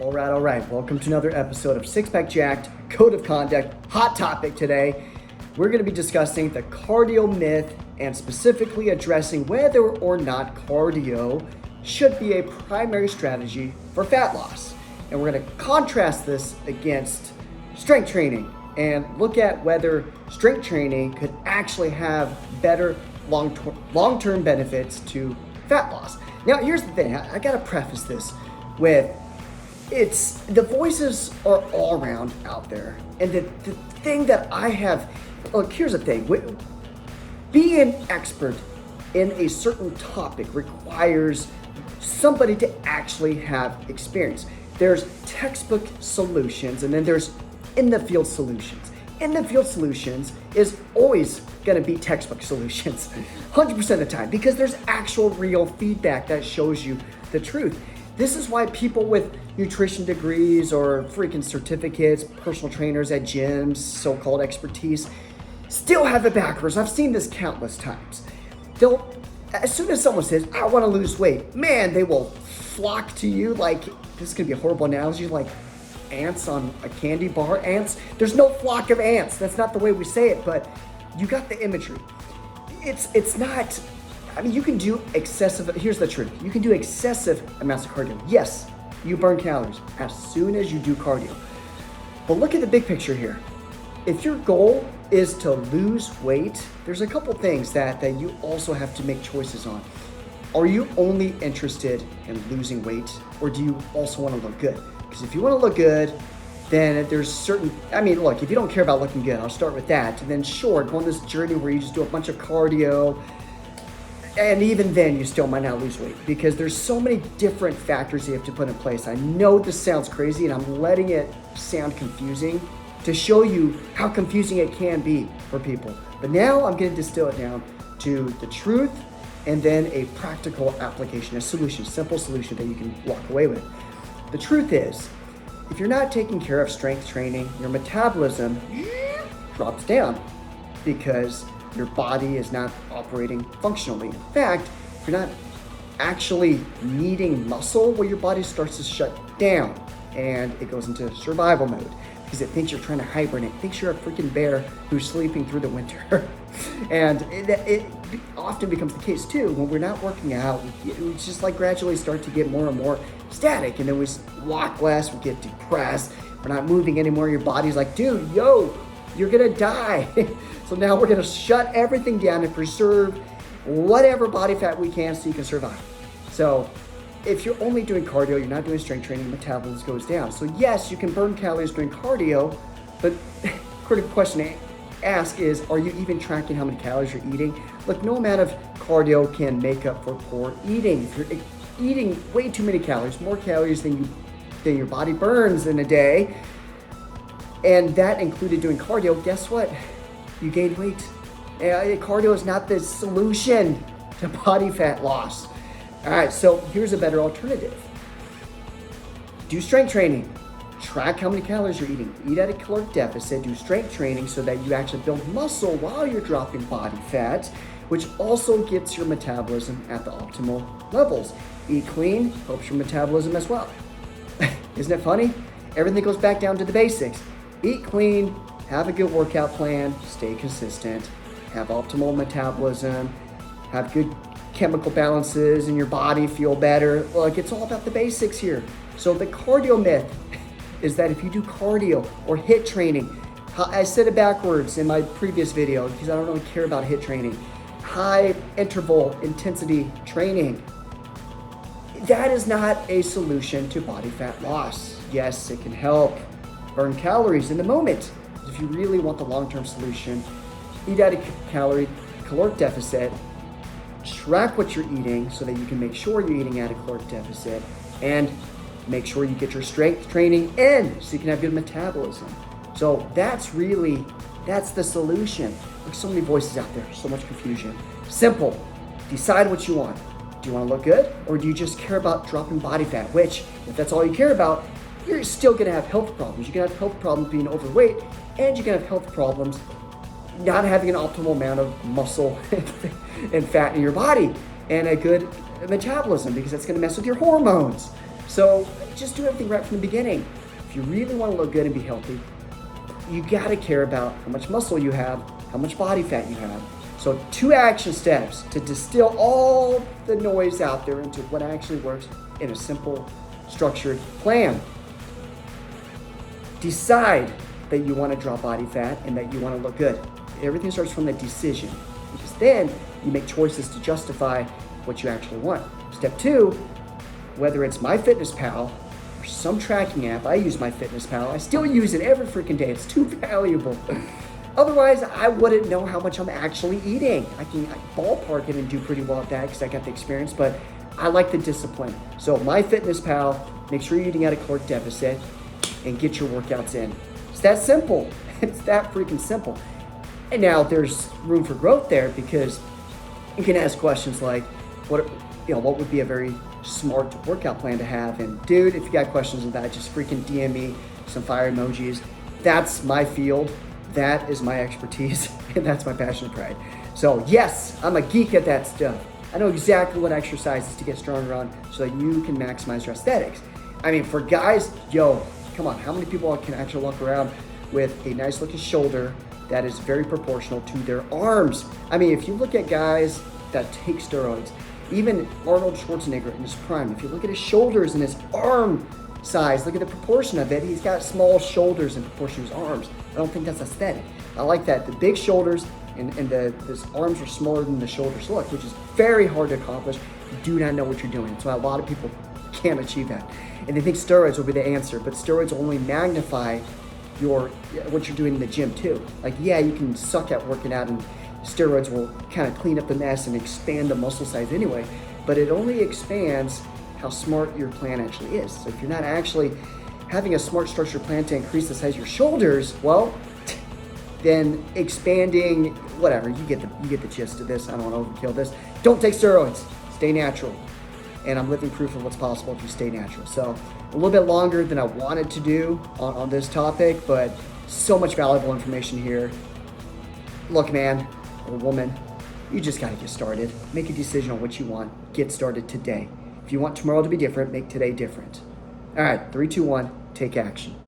All right. Welcome to another episode of Six Pack Jacked Code of Conduct. Hot topic today. We're going to be discussing the cardio myth and specifically addressing whether or not cardio should be a primary strategy for fat loss. And we're going to contrast this against strength training and look at whether strength training could actually have better long-term benefits to fat loss. Now, here's the thing. I got to preface this with the voices are all around out there. And the thing that I have, look, here's the thing. Being an expert in a certain topic requires somebody to actually have experience. There's textbook solutions and then there's in-the-field solutions. In-the-field solutions is always going to be textbook solutions 100% of the time because there's actual real feedback that shows you the truth. This is why people with nutrition degrees or freaking certificates, personal trainers at gyms, so-called expertise, still have it backwards. I've seen this countless times. As soon as someone says, I want to lose weight, man, they will flock to you like, this is going to be a horrible analogy, like ants on a candy bar. Ants, there's no flock of ants. That's not the way we say it, but you got the imagery. It's not, I mean, you can do excessive, here's the truth. You can do excessive amounts of cardio. Yes, you burn calories as soon as you do cardio. But look at the big picture here. If your goal is to lose weight, there's a couple things that you also have to make choices on. Are you only interested in losing weight or do you also want to look good? Because if you want to look good, then there's certain, I mean, look, if you don't care about looking good, I'll start with that. And then sure, go on this journey where you just do a bunch of cardio, and even then you still might not lose weight because there's so many different factors you have to put in place. I know this sounds crazy and I'm letting it sound confusing to show you how confusing it can be for people. But now I'm going to distill it down to the truth and then a practical application, a solution, simple solution that you can walk away with. The truth is, if you're not taking care of strength training, your metabolism drops down because your body is not operating functionally. In fact, if you're not actually needing muscle, well, your body starts to shut down and it goes into survival mode because it thinks you're trying to hibernate. It thinks you're a freaking bear who's sleeping through the winter. And it often becomes the case too when we're not working out. We just like gradually start to get more and more static, and then we walk less, we get depressed, we're not moving anymore. Your body's like, dude, you're gonna die. So now we're gonna shut everything down and preserve whatever body fat we can so you can survive. So if you're only doing cardio, you're not doing strength training, metabolism goes down. So yes, you can burn calories doing cardio, but critical question to ask is, are you even tracking how many calories you're eating? Look, no amount of cardio can make up for poor eating. If you're eating way too many calories, more calories than your body burns in a day, and that included doing cardio, guess what? You gain weight. Cardio is not the solution to body fat loss. All right, so here's a better alternative. Do strength training. Track how many calories you're eating. Eat at a caloric deficit. Do strength training so that you actually build muscle while you're dropping body fat, which also gets your metabolism at the optimal levels. Eat clean helps your metabolism as well. Isn't it funny? Everything goes back down to the basics. Eat clean, have a good workout plan, stay consistent, have optimal metabolism, have good chemical balances in your body, feel better. Look, it's all about the basics here. So the cardio myth is that if you do cardio or HIIT training, I said it backwards in my previous video because I don't really care about HIIT training, high interval intensity training, that is not a solution to body fat loss. Yes, it can help burn calories in the moment. If you really want the long-term solution, eat at a caloric deficit, track what you're eating so that you can make sure you're eating at a caloric deficit, and make sure you get your strength training in so you can have good metabolism. So that's the solution. There's so many voices out there, so much confusion. Simple, decide what you want. Do you want to look good or do you just care about dropping body fat? Which, if that's all you care about, you're still gonna have health problems. You can have health problems being overweight, and you can have health problems not having an optimal amount of muscle and fat in your body and a good metabolism, because that's gonna mess with your hormones. So just do everything right from the beginning. If you really want to look good and be healthy, you got to care about how much muscle you have, how much body fat you have. So 2 action steps to distill all the noise out there into what actually works in a simple, structured plan. Decide that you want to drop body fat and that you want to look good. Everything starts from that decision, because then you make choices to justify what you actually want. Step 2, whether it's MyFitnessPal or some tracking app, I use MyFitnessPal. I still use it every freaking day. It's too valuable. Otherwise, I wouldn't know how much I'm actually eating. I can ballpark it and do pretty well at that because I got the experience, but I like the discipline. So MyFitnessPal, make sure you're eating at a caloric deficit and get your workouts in. It's that simple. It's that freaking simple. And now there's room for growth there, because you can ask questions like, what would be a very smart workout plan to have? And dude, if you got questions on that, just freaking DM me some fire emojis. That's my field. That is my expertise, and that's my passion and pride. So yes, I'm a geek at that stuff. I know exactly what exercises to get stronger on so that you can maximize your aesthetics. I mean, for guys, come on, how many people can actually walk around with a nice looking shoulder that is very proportional to their arms? I mean, if you look at guys that take steroids, even Arnold Schwarzenegger in his prime, if you look at his shoulders and his arm size, look at the proportion of it. He's got small shoulders in proportion to his arms. I don't think that's aesthetic. I like that. The big shoulders and his arms are smaller than the shoulders look, which is very hard to accomplish if you do not know what you're doing. That's why a lot of people can't achieve that. And they think steroids will be the answer, but steroids only magnify what you're doing in the gym too. Like, yeah, you can suck at working out, and steroids will kind of clean up the mess and expand the muscle size anyway, but it only expands how smart your plan actually is. So if you're not actually having a smart structured plan to increase the size of your shoulders, well, then expanding, whatever, you get the gist of this. I don't want to overkill this. Don't take steroids. Stay natural. And I'm living proof of what's possible if you stay natural. So a little bit longer than I wanted to do on this topic, but so much valuable information here. Look, man or woman, you just got to get started. Make a decision on what you want. Get started today. If you want tomorrow to be different, make today different. All right, 3, 2, 1, take action.